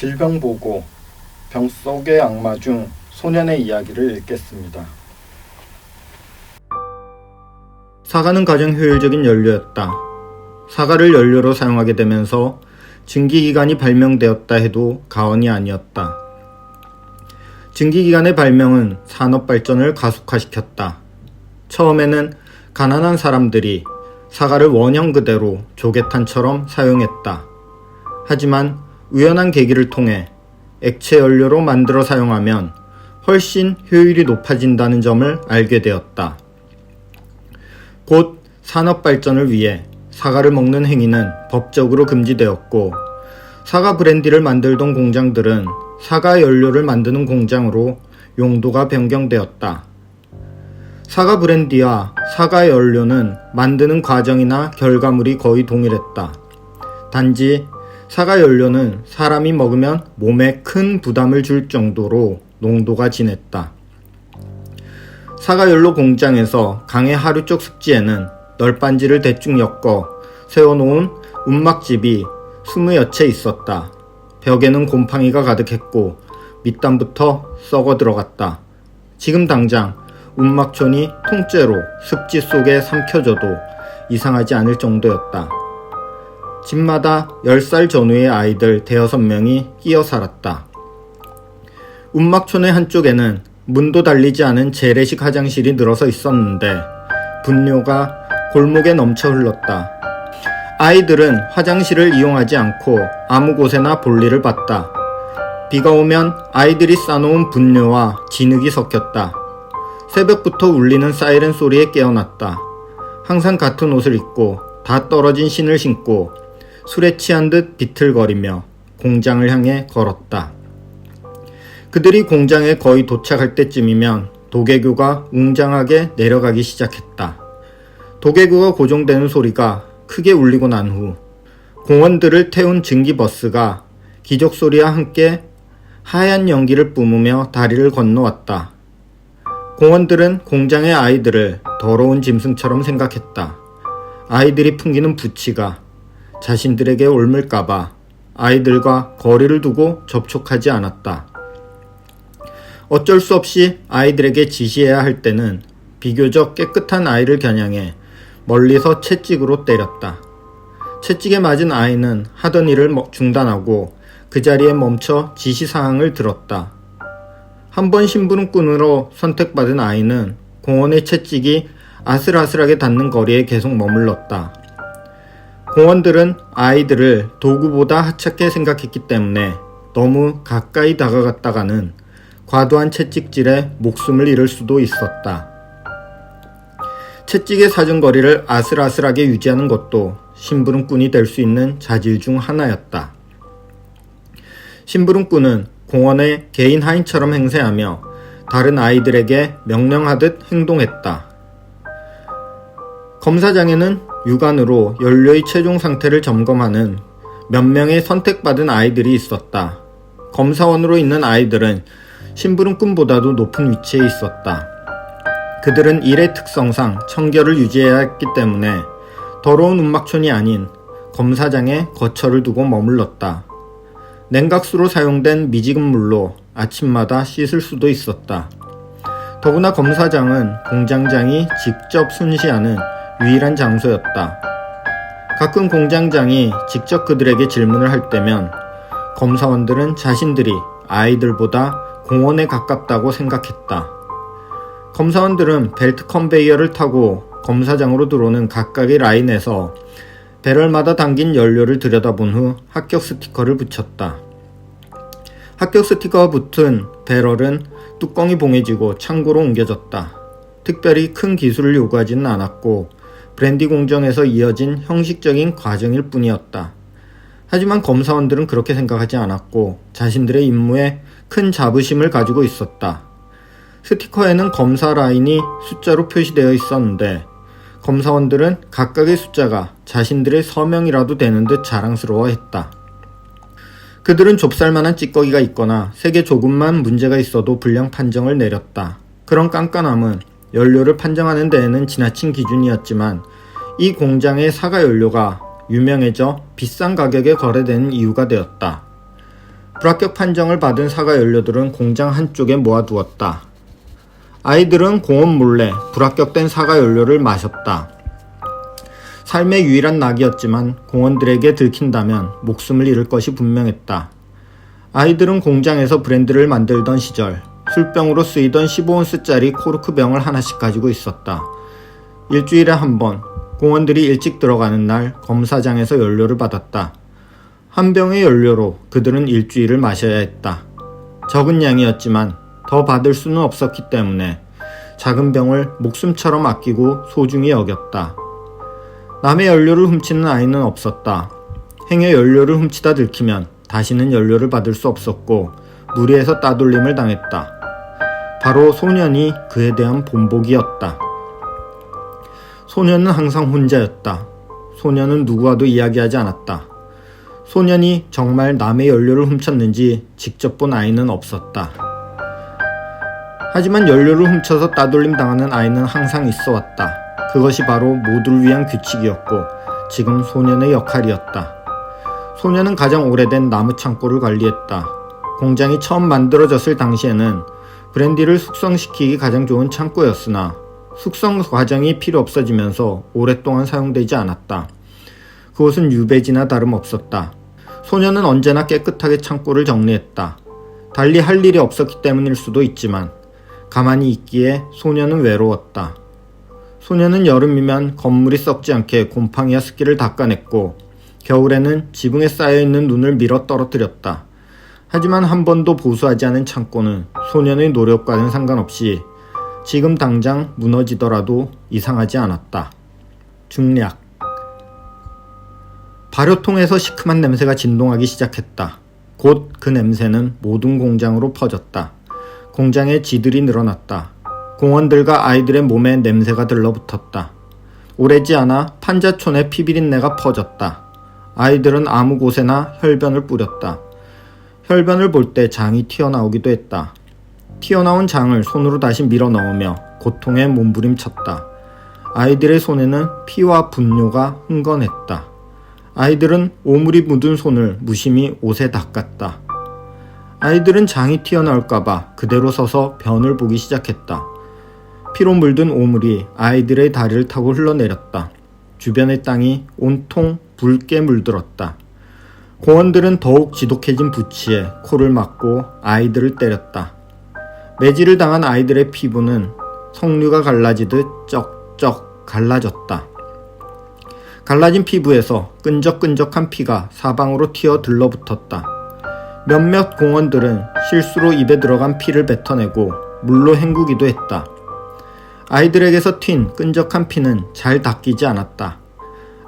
질병보고, 병 속의 악마 중 소년의 이야기를 읽겠습니다. 사과는 가장 효율적인 연료였다. 사과를 연료로 사용하게 되면서 증기기관이 발명되었다 해도 과언이 아니었다. 증기기관의 발명은 산업발전을 가속화시켰다. 처음에는 가난한 사람들이 사과를 원형 그대로 조개탄처럼 사용했다. 하지만 우연한 계기를 통해 액체 연료로 만들어 사용하면 훨씬 효율이 높아진다는 점을 알게 되었다. 곧 산업 발전을 위해 사과를 먹는 행위는 법적으로 금지되었고, 사과 브랜디를 만들던 공장들은 사과 연료를 만드는 공장으로 용도가 변경되었다. 사과 브랜디와 사과 연료는 만드는 과정이나 결과물이 거의 동일했다. 단지 사과 연료는 사람이 먹으면 몸에 큰 부담을 줄 정도로 농도가 진했다. 사과 연료 공장에서 강의 하루 쪽 습지에는 널빤지를 대충 엮어 세워놓은 움막집이 20여 채 있었다. 벽에는 곰팡이가 가득했고 밑단부터 썩어 들어갔다. 지금 당장 움막촌이 통째로 습지 속에 삼켜져도 이상하지 않을 정도였다. 집마다 10살 전후의 아이들 5-6명이 끼어 살았다. 움막촌의 한쪽에는 문도 달리지 않은 재래식 화장실이 늘어서 있었는데 분뇨가 골목에 넘쳐 흘렀다. 아이들은 화장실을 이용하지 않고 아무 곳에나 볼일을 봤다. 비가 오면 아이들이 싸놓은 분뇨와 진흙이 섞였다. 새벽부터 울리는 사이렌 소리에 깨어났다. 항상 같은 옷을 입고 다 떨어진 신을 신고 술에 취한 듯 비틀거리며 공장을 향해 걸었다. 그들이 공장에 거의 도착할 때쯤이면 도개교가 웅장하게 내려가기 시작했다. 도개교가 고정되는 소리가 크게 울리고 난 후 공원들을 태운 증기버스가 기적소리와 함께 하얀 연기를 뿜으며 다리를 건너왔다. 공원들은 공장의 아이들을 더러운 짐승처럼 생각했다. 아이들이 풍기는 부치가 자신들에게 옮을까봐 아이들과 거리를 두고 접촉하지 않았다. 어쩔 수 없이 아이들에게 지시해야 할 때는 비교적 깨끗한 아이를 겨냥해 멀리서 채찍으로 때렸다. 채찍에 맞은 아이는 하던 일을 중단하고 그 자리에 멈춰 지시사항을 들었다. 한 번 심부름꾼으로 선택받은 아이는 공원의 채찍이 아슬아슬하게 닿는 거리에 계속 머물렀다. 공원들은 아이들을 도구보다 하찮게 생각했기 때문에 너무 가까이 다가갔다가는 과도한 채찍질에 목숨을 잃을 수도 있었다. 채찍의 사정거리를 아슬아슬하게 유지하는 것도 심부름꾼이 될 수 있는 자질 중 하나였다. 심부름꾼은 공원의 개인 하인처럼 행세하며 다른 아이들에게 명령하듯 행동했다. 검사장에는 육안으로 연료의 최종 상태를 점검하는 몇 명의 선택받은 아이들이 있었다. 검사원으로 있는 아이들은 심부름꾼보다도 높은 위치에 있었다. 그들은 일의 특성상 청결을 유지해야 했기 때문에 더러운 움막촌이 아닌 검사장에 거처를 두고 머물렀다. 냉각수로 사용된 미지근 물로 아침마다 씻을 수도 있었다. 더구나 검사장은 공장장이 직접 순시하는 유일한 장소였다. 가끔 공장장이 직접 그들에게 질문을 할 때면 검사원들은 자신들이 아이들보다 공원에 가깝다고 생각했다. 검사원들은 벨트 컨베이어를 타고 검사장으로 들어오는 각각의 라인에서 배럴마다 담긴 연료를 들여다본 후 합격 스티커를 붙였다. 합격 스티커가 붙은 배럴은 뚜껑이 봉해지고 창고로 옮겨졌다. 특별히 큰 기술을 요구하지는 않았고 브랜디 공정에서 이어진 형식적인 과정일 뿐이었다. 하지만 검사원들은 그렇게 생각하지 않았고 자신들의 임무에 큰 자부심을 가지고 있었다. 스티커에는 검사 라인이 숫자로 표시되어 있었는데 검사원들은 각각의 숫자가 자신들의 서명이라도 되는 듯 자랑스러워했다. 그들은 좁쌀만한 찌꺼기가 있거나 색에 조금만 문제가 있어도 불량 판정을 내렸다. 그런 깐깐함은 연료를 판정하는 데에는 지나친 기준이었지만 이 공장의 사과 연료가 유명해져 비싼 가격에 거래되는 이유가 되었다. 불합격 판정을 받은 사과 연료들은 공장 한쪽에 모아두었다. 아이들은 공원 몰래 불합격된 사과 연료를 마셨다. 삶의 유일한 낙이었지만 공원들에게 들킨다면 목숨을 잃을 것이 분명했다. 아이들은 공장에서 브랜드를 만들던 시절 술병으로 쓰이던 15온스짜리 코르크병을 하나씩 가지고 있었다. 일주일에 한 번 공원들이 일찍 들어가는 날 검사장에서 연료를 받았다. 한 병의 연료로 그들은 일주일을 마셔야 했다. 적은 양이었지만 더 받을 수는 없었기 때문에 작은 병을 목숨처럼 아끼고 소중히 여겼다. 남의 연료를 훔치는 아이는 없었다. 행여 연료를 훔치다 들키면 다시는 연료를 받을 수 없었고 무리해서 따돌림을 당했다. 바로 소년이 그에 대한 본보기였다. 소년은 항상 혼자였다. 소년은 누구와도 이야기하지 않았다. 소년이 정말 남의 연료를 훔쳤는지 직접 본 아이는 없었다. 하지만 연료를 훔쳐서 따돌림 당하는 아이는 항상 있어 왔다. 그것이 바로 모두를 위한 규칙이었고 지금 소년의 역할이었다. 소년은 가장 오래된 나무 창고를 관리했다. 공장이 처음 만들어졌을 당시에는 브랜디를 숙성시키기 가장 좋은 창고였으나 숙성 과정이 필요 없어지면서 오랫동안 사용되지 않았다. 그곳은 유배지나 다름없었다. 소년은 언제나 깨끗하게 창고를 정리했다. 달리 할 일이 없었기 때문일 수도 있지만 가만히 있기에 소년은 외로웠다. 소년은 여름이면 건물이 썩지 않게 곰팡이와 습기를 닦아냈고 겨울에는 지붕에 쌓여있는 눈을 밀어 떨어뜨렸다. 하지만 한 번도 보수하지 않은 창고는 소년의 노력과는 상관없이 지금 당장 무너지더라도 이상하지 않았다. 중략. 발효통에서 시큼한 냄새가 진동하기 시작했다. 곧 그 냄새는 모든 공장으로 퍼졌다. 공장에 쥐들이 늘어났다. 공원들과 아이들의 몸에 냄새가 들러붙었다. 오래지 않아 판자촌에 피비린내가 퍼졌다. 아이들은 아무 곳에나 혈변을 뿌렸다. 혈변을 볼 때 장이 튀어나오기도 했다. 튀어나온 장을 손으로 다시 밀어 넣으며 고통에 몸부림쳤다. 아이들의 손에는 피와 분뇨가 흥건했다. 아이들은 오물이 묻은 손을 무심히 옷에 닦았다. 아이들은 장이 튀어나올까봐 그대로 서서 변을 보기 시작했다. 피로 물든 오물이 아이들의 다리를 타고 흘러내렸다. 주변의 땅이 온통 붉게 물들었다. 공원들은 더욱 지독해진 부치에 코를 막고 아이들을 때렸다. 매질을 당한 아이들의 피부는 석류가 갈라지듯 쩍쩍 갈라졌다. 갈라진 피부에서 끈적끈적한 피가 사방으로 튀어 들러붙었다. 몇몇 공원들은 실수로 입에 들어간 피를 뱉어내고 물로 헹구기도 했다. 아이들에게서 튄 끈적한 피는 잘 닦이지 않았다.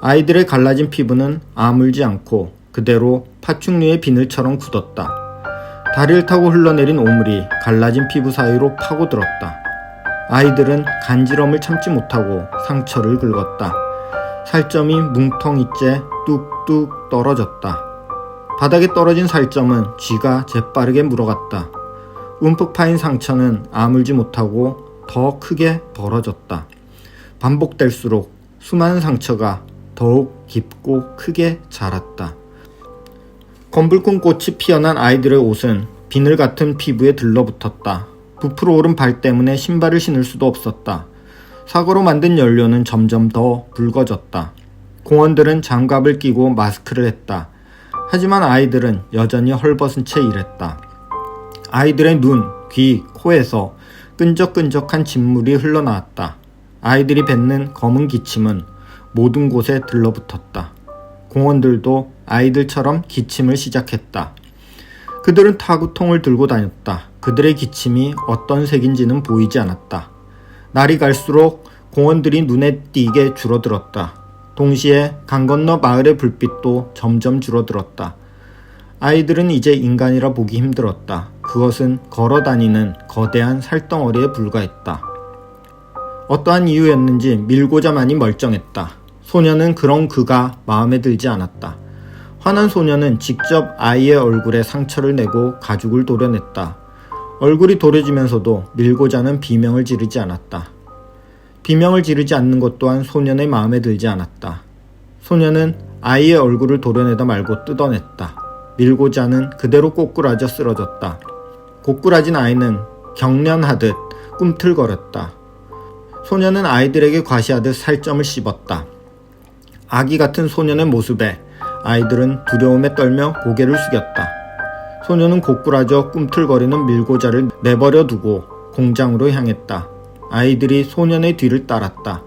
아이들의 갈라진 피부는 아물지 않고 그대로 파충류의 비늘처럼 굳었다. 다리를 타고 흘러내린 오물이 갈라진 피부 사이로 파고들었다. 아이들은 간지럼을 참지 못하고 상처를 긁었다. 살점이 뭉텅이째 뚝뚝 떨어졌다. 바닥에 떨어진 살점은 쥐가 재빠르게 물어갔다. 움푹 파인 상처는 아물지 못하고 더 크게 벌어졌다. 반복될수록 수많은 상처가 더욱 깊고 크게 자랐다. 검붉은 꽃이 피어난 아이들의 옷은 비늘 같은 피부에 들러붙었다. 부풀어 오른 발 때문에 신발을 신을 수도 없었다. 사과로 만든 연료는 점점 더 붉어졌다. 공원들은 장갑을 끼고 마스크를 했다. 하지만 아이들은 여전히 헐벗은 채 일했다. 아이들의 눈, 귀, 코에서 끈적끈적한 진물이 흘러나왔다. 아이들이 뱉는 검은 기침은 모든 곳에 들러붙었다. 공원들도 아이들처럼 기침을 시작했다. 그들은 타구통을 들고 다녔다. 그들의 기침이 어떤 색인지는 보이지 않았다. 날이 갈수록 공원들이 눈에 띄게 줄어들었다. 동시에 강 건너 마을의 불빛도 점점 줄어들었다. 아이들은 이제 인간이라 보기 힘들었다. 그것은 걸어다니는 거대한 살덩어리에 불과했다. 어떠한 이유였는지 밀고자만이 멀쩡했다. 소녀는 그런 그가 마음에 들지 않았다. 화난 소녀는 직접 아이의 얼굴에 상처를 내고 가죽을 도려냈다. 얼굴이 도려지면서도 밀고자는 비명을 지르지 않았다. 비명을 지르지 않는 것 또한 소년의 마음에 들지 않았다. 소년은 아이의 얼굴을 도려내다 말고 뜯어냈다. 밀고자는 그대로 꼬꾸라져 쓰러졌다. 고꾸라진 아이는 경련하듯 꿈틀거렸다. 소녀는 아이들에게 과시하듯 살점을 씹었다. 아기 같은 소년의 모습에 아이들은 두려움에 떨며 고개를 숙였다. 소녀는 고꾸라져 꿈틀거리는 밀고자를 내버려 두고 공장으로 향했다. 아이들이 소년의 뒤를 따랐다.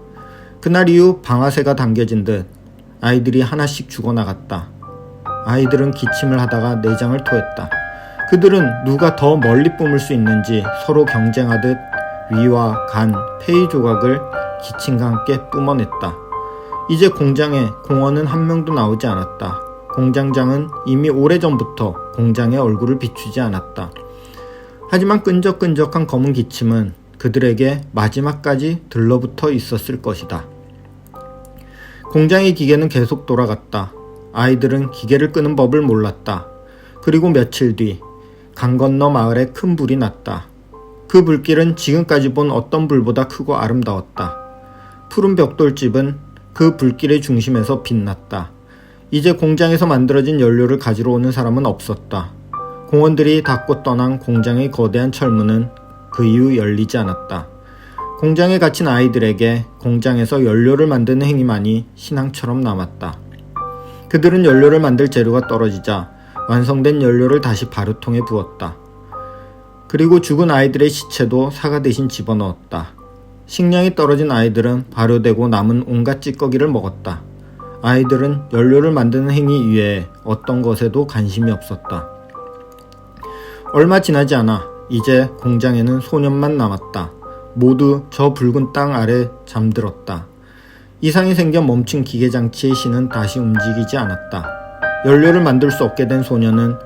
그날 이후 방아쇠가 당겨진 듯 아이들이 하나씩 죽어나갔다. 아이들은 기침을 하다가 내장을 토했다. 그들은 누가 더 멀리 뿜을 수 있는지 서로 경쟁하듯 위와 간, 폐의 조각을 기침과 함께 뿜어냈다. 이제 공장에 공원은 한 명도 나오지 않았다. 공장장은 이미 오래전부터 공장의 얼굴을 비추지 않았다. 하지만 끈적끈적한 검은 기침은 그들에게 마지막까지 들러붙어 있었을 것이다. 공장의 기계는 계속 돌아갔다. 아이들은 기계를 끄는 법을 몰랐다. 그리고 며칠 뒤 강 건너 마을에 큰 불이 났다. 그 불길은 지금까지 본 어떤 불보다 크고 아름다웠다. 푸른 벽돌집은 그 불길의 중심에서 빛났다. 이제 공장에서 만들어진 연료를 가지러 오는 사람은 없었다. 공원들이 닫고 떠난 공장의 거대한 철문은 그 이후 열리지 않았다. 공장에 갇힌 아이들에게 공장에서 연료를 만드는 행위만이 신앙처럼 남았다. 그들은 연료를 만들 재료가 떨어지자 완성된 연료를 다시 발효통에 부었다. 그리고 죽은 아이들의 시체도 사과 대신 집어넣었다. 식량이 떨어진 아이들은 발효되고 남은 온갖 찌꺼기를 먹었다. 아이들은 연료를 만드는 행위 이외에 어떤 것에도 관심이 없었다. 얼마 지나지 않아 이제 공장에는 소년만 남았다. 모두 저 붉은 땅 아래 잠들었다. 이상이 생겨 멈춘 기계장치의 신은 다시 움직이지 않았다. 연료를 만들 수 없게 된 소년은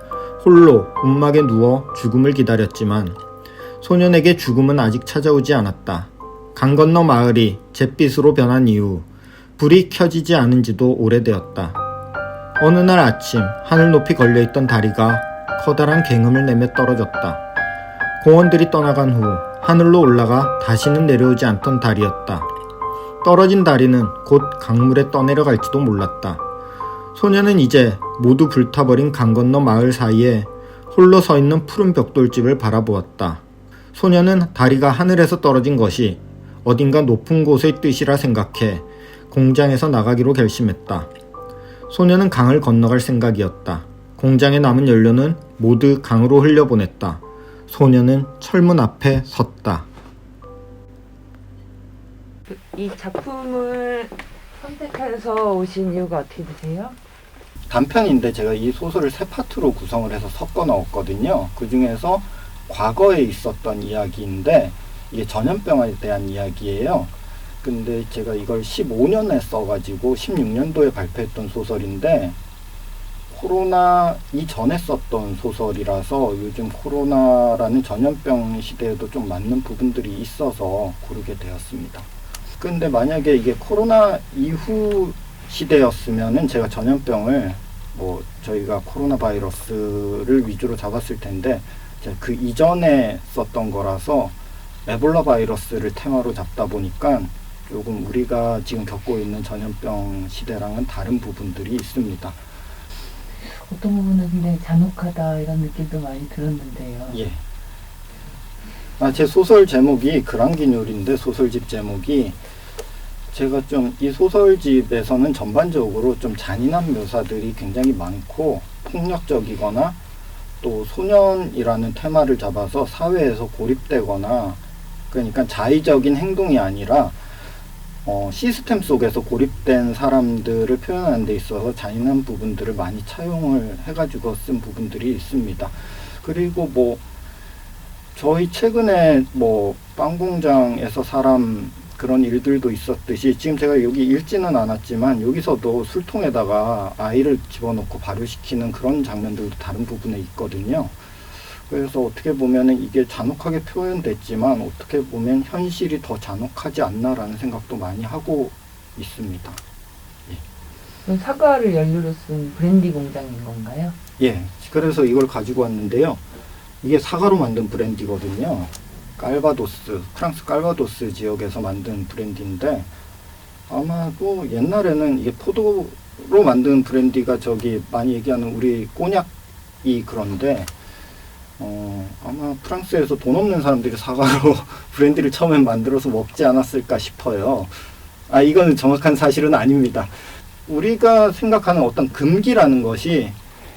홀로 움막에 누워 죽음을 기다렸지만 소년에게 죽음은 아직 찾아오지 않았다. 강 건너 마을이 잿빛으로 변한 이후 불이 켜지지 않은 지도 오래되었다. 어느 날 아침 하늘 높이 걸려있던 다리가 커다란 굉음을 내며 떨어졌다. 공원들이 떠나간 후 하늘로 올라가 다시는 내려오지 않던 다리였다. 떨어진 다리는 곧 강물에 떠내려갈지도 몰랐다. 소녀는 이제 모두 불타버린 강 건너 마을 사이에 홀로 서 있는 푸른 벽돌집을 바라보았다. 소녀는 다리가 하늘에서 떨어진 것이 어딘가 높은 곳의 뜻이라 생각해 공장에서 나가기로 결심했다. 소녀는 강을 건너갈 생각이었다. 공장에 남은 연료는 모두 강으로 흘려보냈다. 소녀는 철문 앞에 섰다. 이 작품을 선택해서 오신 이유가 어떻게 되세요? 단편인데 제가 이 소설을 세 파트로 구성을 해서 섞어 넣었거든요. 그 중에서 과거에 있었던 이야기인데 이게 전염병에 대한 이야기예요. 근데 제가 이걸 15년에 써가지고 16년도에 발표했던 소설인데 코로나 이전에 썼던 소설이라서 요즘 코로나라는 전염병 시대에도 좀 맞는 부분들이 있어서 고르게 되었습니다. 근데 만약에 이게 코로나 이후 시대였으면은 제가 전염병을 저희가 코로나 바이러스를 위주로 잡았을 텐데 제가 그 이전에 썼던 거라서 에볼라 바이러스를 테마로 잡다 보니까 조금 우리가 지금 겪고 있는 전염병 시대랑은 다른 부분들이 있습니다. 어떤 부분은 굉장히 잔혹하다 이런 느낌도 많이 들었는데요. 예. 제 소설 제목이 그랑기뉴리인데 소설집 제목이 제가 좀 이 소설집에서는 전반적으로 좀 잔인한 묘사들이 굉장히 많고 폭력적이거나 또 소년이라는 테마를 잡아서 사회에서 고립되거나 그러니까 자의적인 행동이 아니라 시스템 속에서 고립된 사람들을 표현하는 데 있어서 잔인한 부분들을 많이 차용을 해가지고 쓴 부분들이 있습니다. 그리고 저희 최근에 빵공장에서 사람 그런 일들도 있었듯이 지금 제가 여기 읽지는 않았지만 여기서도 술통에다가 아이를 집어넣고 발효시키는 그런 장면들도 다른 부분에 있거든요. 그래서 어떻게 보면은 이게 잔혹하게 표현됐지만 어떻게 보면 현실이 더 잔혹하지 않나라는 생각도 많이 하고 있습니다. 예. 그럼 사과를 연료로 쓴 브랜디 공장인 건가요? 예. 그래서 이걸 가지고 왔는데요. 이게 사과로 만든 브랜디거든요. 깔바도스, 프랑스 깔바도스 지역에서 만든 브랜디인데 아마도 옛날에는 이게 포도로 만든 브랜디가 저기 많이 얘기하는 우리 꼬냑 그런데 아마 프랑스에서 돈 없는 사람들이 사과로 브랜디를 처음엔 만들어서 먹지 않았을까 싶어요. 이거는 정확한 사실은 아닙니다. 우리가 생각하는 어떤 금기라는 것이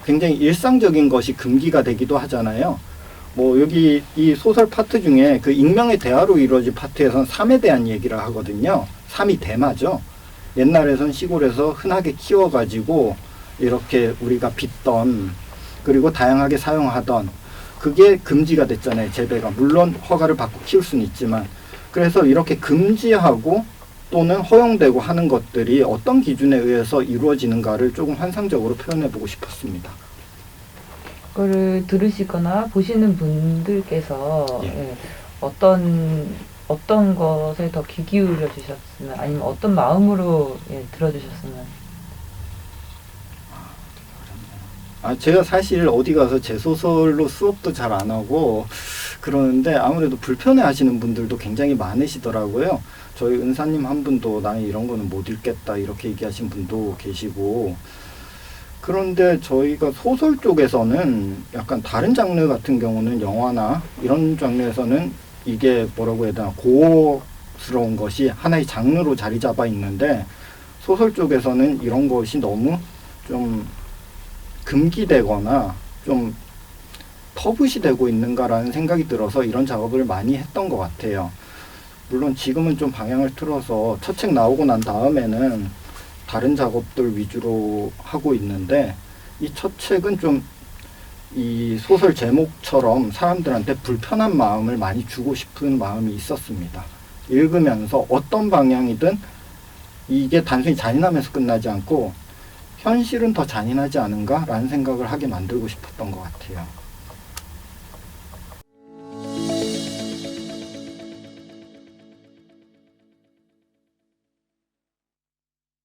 굉장히 일상적인 것이 금기가 되기도 하잖아요. 뭐 여기 이 소설 파트 중에 그 익명의 대화로 이루어진 파트에서는 삶에 대한 얘기를 하거든요. 삶이 대마죠. 옛날에선 시골에서 흔하게 키워가지고 이렇게 우리가 빚던, 그리고 다양하게 사용하던, 그게 금지가 됐잖아요. 재배가. 물론 허가를 받고 키울 수는 있지만. 그래서 이렇게 금지하고 또는 허용되고 하는 것들이 어떤 기준에 의해서 이루어지는가를 조금 환상적으로 표현해보고 싶었습니다. 그거를 들으시거나 보시는 분들께서 예. 어떤 것에 더 귀 기울여 주셨으면, 아니면 어떤 마음으로 들어주셨으면. 제가 사실 어디 가서 제 소설로 수업도 잘 안 하고 그러는데 아무래도 불편해 하시는 분들도 굉장히 많으시더라고요. 저희 은사님 한 분도 나는 이런 거는 못 읽겠다 이렇게 얘기하신 분도 계시고, 그런데 저희가 소설 쪽에서는 약간 다른 장르 같은 경우는 영화나 이런 장르에서는 이게 뭐라고 해야 되나, 고어스러운 것이 하나의 장르로 자리 잡아 있는데, 소설 쪽에서는 이런 것이 너무 좀 금기되거나 좀 터부시 되고 있는가라는 생각이 들어서 이런 작업을 많이 했던 것 같아요. 물론 지금은 좀 방향을 틀어서 첫 책 나오고 난 다음에는 다른 작업들 위주로 하고 있는데, 이 첫 책은 좀 이 소설 제목처럼 사람들한테 불편한 마음을 많이 주고 싶은 마음이 있었습니다. 읽으면서 어떤 방향이든 이게 단순히 잔인하면서 끝나지 않고 현실은 더 잔인하지 않은가 라는 생각을 하게 만들고 싶었던 것 같아요.